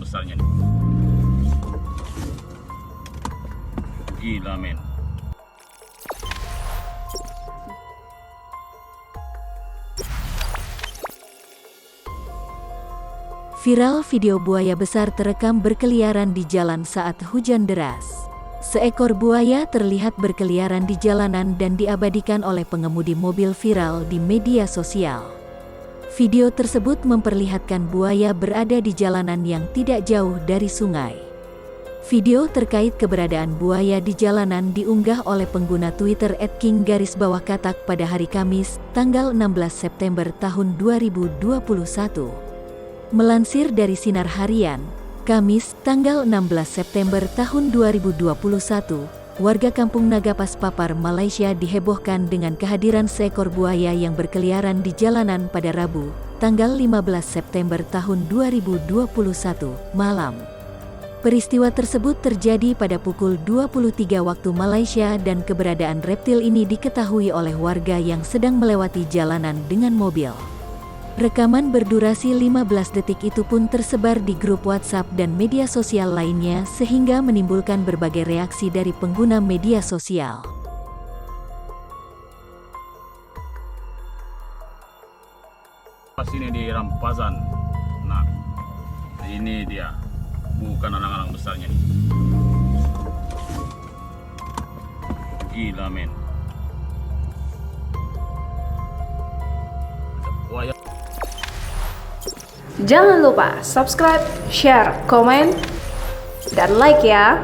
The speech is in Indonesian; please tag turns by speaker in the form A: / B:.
A: besarnya nih. Gila men.
B: Viral video buaya besar terekam berkeliaran di jalan saat hujan deras. Seekor buaya terlihat berkeliaran di jalanan dan diabadikan oleh pengemudi mobil viral di media sosial. Video tersebut memperlihatkan buaya berada di jalanan yang tidak jauh dari sungai. Video terkait keberadaan buaya di jalanan diunggah oleh pengguna Twitter @king_katak pada hari Kamis, tanggal 16 September tahun 2021. Melansir dari Sinar Harian, Kamis, tanggal 16 September tahun 2021, warga kampung Nagapas Papar, Malaysia dihebohkan dengan kehadiran seekor buaya yang berkeliaran di jalanan pada Rabu, tanggal 15 September tahun 2021, malam. Peristiwa tersebut terjadi pada pukul 23 waktu Malaysia dan keberadaan reptil ini diketahui oleh warga yang sedang melewati jalanan dengan mobil. Rekaman berdurasi 15 detik itu pun tersebar di grup WhatsApp dan media sosial lainnya sehingga menimbulkan berbagai reaksi dari pengguna media sosial.
A: Pas ini di Rampasan. Nah, ini dia. Bukan anak-anak besarnya nih. Gila men. Buaya.
C: Jangan lupa subscribe, share, komen, dan like ya.